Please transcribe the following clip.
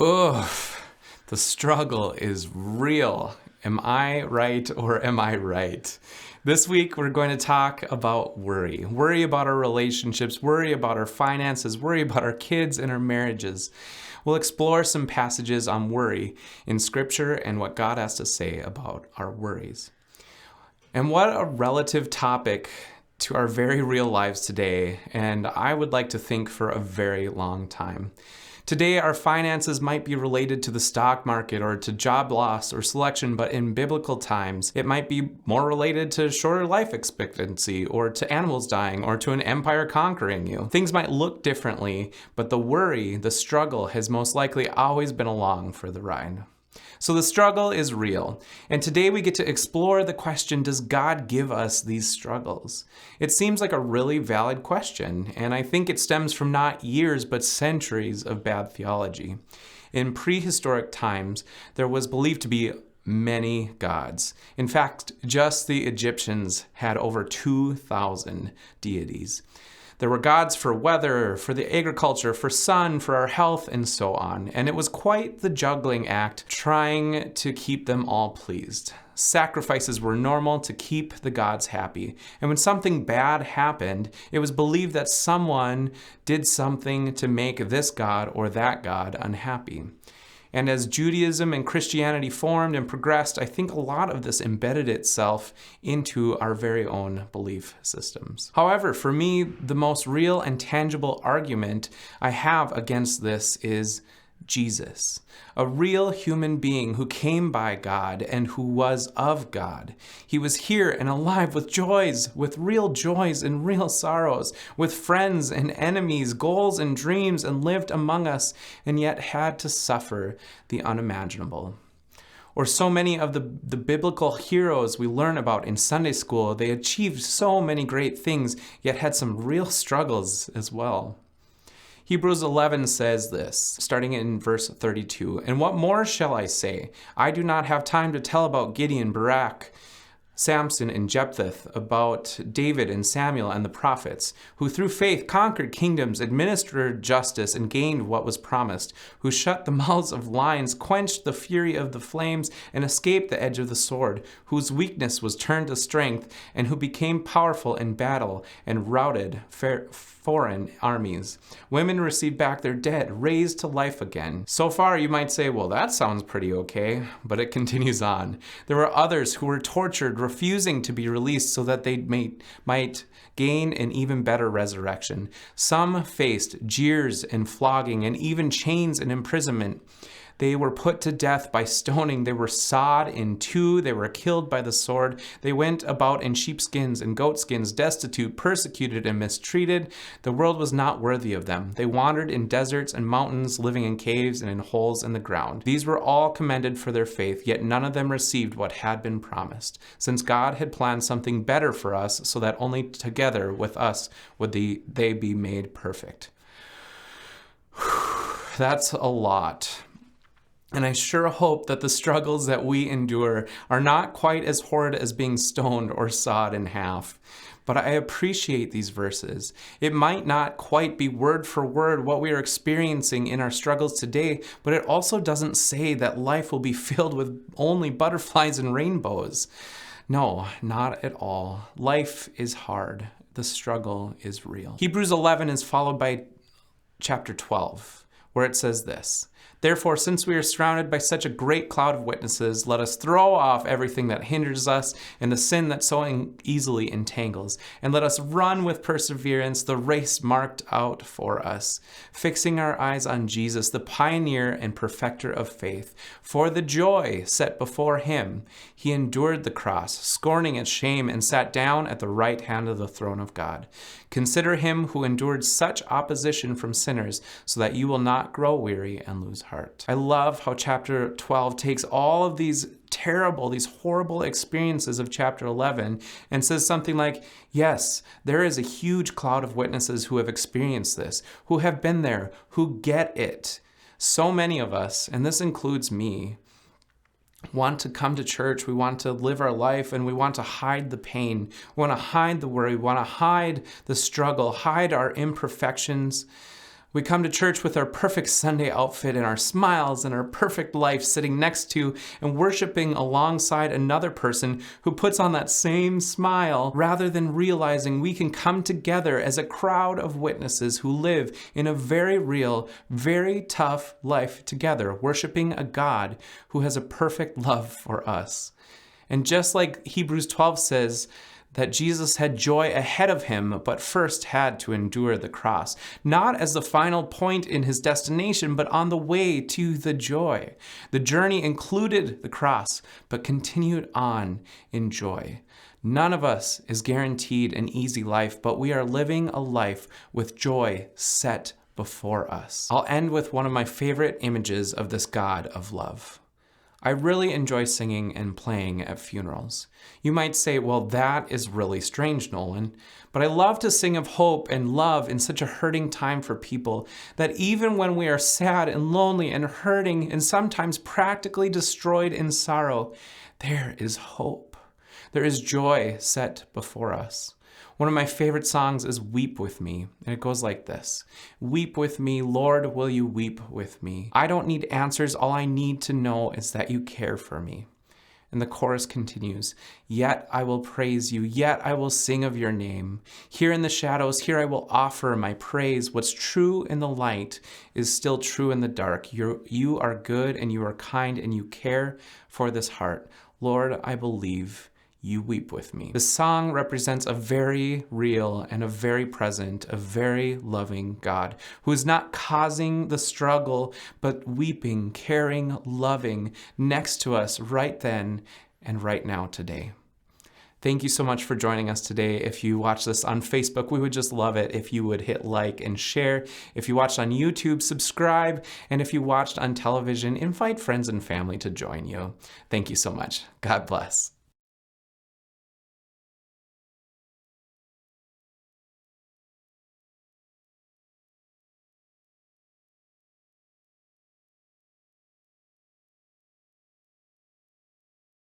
Oof, the struggle is real. Am I right or am I right? This week, we're going to talk about worry. Worry about our relationships, worry about our finances, worry about our kids and our marriages. We'll explore some passages on worry in Scripture and what God has to say about our worries. And what a relative topic to our very real lives today, and I would like to think for a very long time. Today, our finances might be related to the stock market or to job loss or selection, but in biblical times, it might be more related to shorter life expectancy or to animals dying or to an empire conquering you. Things might look differently, but the worry, the struggle has most likely always been along for the ride. So the struggle is real, and today we get to explore the question, does God give us these struggles? It seems like a really valid question, and I think it stems from not years but centuries of bad theology. In prehistoric times, there was believed to be many gods. In fact, just the Egyptians had over 2,000 deities. There were gods for weather, for the agriculture, for sun, for our health, and so on. And it was quite the juggling act trying to keep them all pleased. Sacrifices were normal to keep the gods happy. And when something bad happened, it was believed that someone did something to make this god or that god unhappy. And as Judaism and Christianity formed and progressed, I think a lot of this embedded itself into our very own belief systems. However, for me, the most real and tangible argument I have against this is Jesus, a real human being who came by God and who was of God. He was here and alive with joys, with real joys and real sorrows, with friends and enemies, goals and dreams, and lived among us, and yet had to suffer the unimaginable. Or so many of the biblical heroes we learn about in Sunday school, they achieved so many great things, yet had some real struggles as well. Hebrews 11 says this, starting in verse 32, "And what more shall I say? I do not have time to tell about Gideon, Barak, Samson, and Jephthah, about David and Samuel and the prophets, who through faith conquered kingdoms, administered justice, and gained what was promised, who shut the mouths of lions, quenched the fury of the flames, and escaped the edge of the sword, whose weakness was turned to strength, and who became powerful in battle and routed foreign armies. Women received back their dead, raised to life again." So far, you might say, well, that sounds pretty okay, but it continues on. There were others who were tortured, refusing to be released so that they might gain an even better resurrection. Some faced jeers and flogging and even chains and imprisonment. They were put to death by stoning. They were sawed in two. They were killed by the sword. They went about in sheepskins and goatskins, destitute, persecuted, and mistreated. The world was not worthy of them. They wandered in deserts and mountains, living in caves and in holes in the ground. These were all commended for their faith, yet none of them received what had been promised, since God had planned something better for us, so that only together with us would they be made perfect. That's a lot. And I sure hope that the struggles that we endure are not quite as horrid as being stoned or sawed in half. But I appreciate these verses. It might not quite be word for word what we are experiencing in our struggles today, but it also doesn't say that life will be filled with only butterflies and rainbows. No, not at all. Life is hard. The struggle is real. Hebrews 11 is followed by chapter 12, where it says this, "Therefore, since we are surrounded by such a great cloud of witnesses, let us throw off everything that hinders us and the sin that so easily entangles, and let us run with perseverance the race marked out for us, fixing our eyes on Jesus, the pioneer and perfecter of faith. For the joy set before him, he endured the cross, scorning its shame, and sat down at the right hand of the throne of God. Consider him who endured such opposition from sinners, so that you will not grow weary and lose heart." I love how chapter 12 takes all of these horrible experiences of chapter 11 and says something like, yes, there is a huge cloud of witnesses who have experienced this, who have been there, who get it. So many of us, and this includes me, want to come to church, we want to live our life, and we want to hide the pain. We want to hide the worry, we want to hide the struggle, hide our imperfections. We come to church with our perfect Sunday outfit and our smiles and our perfect life, sitting next to and worshiping alongside another person who puts on that same smile, rather than realizing we can come together as a crowd of witnesses who live in a very real, very tough life together, worshiping a God who has a perfect love for us. And just like Hebrews 12 says, that Jesus had joy ahead of him, but first had to endure the cross, not as the final point in his destination, but on the way to the joy. The journey included the cross, but continued on in joy. None of us is guaranteed an easy life, but we are living a life with joy set before us. I'll end with one of my favorite images of this God of love. I really enjoy singing and playing at funerals. You might say, well, that is really strange, Nolan. But I love to sing of hope and love in such a hurting time for people that even when we are sad and lonely and hurting and sometimes practically destroyed in sorrow, there is hope. There is joy set before us. One of my favorite songs is Weep With Me, and it goes like this. Weep with me, Lord, will you weep with me? I don't need answers, all I need to know is that you care for me. And the chorus continues, yet I will praise you, yet I will sing of your name. Here in the shadows, here I will offer my praise. What's true in the light is still true in the dark. You are good and you are kind and you care for this heart. Lord, I believe. You weep with me. The song represents a very real and a very present, a very loving God who is not causing the struggle, but weeping, caring, loving next to us right then and right now today. Thank you so much for joining us today. If you watch this on Facebook, we would just love it if you would hit like and share. If you watched on YouTube, subscribe. And if you watched on television, invite friends and family to join you. Thank you so much. God bless.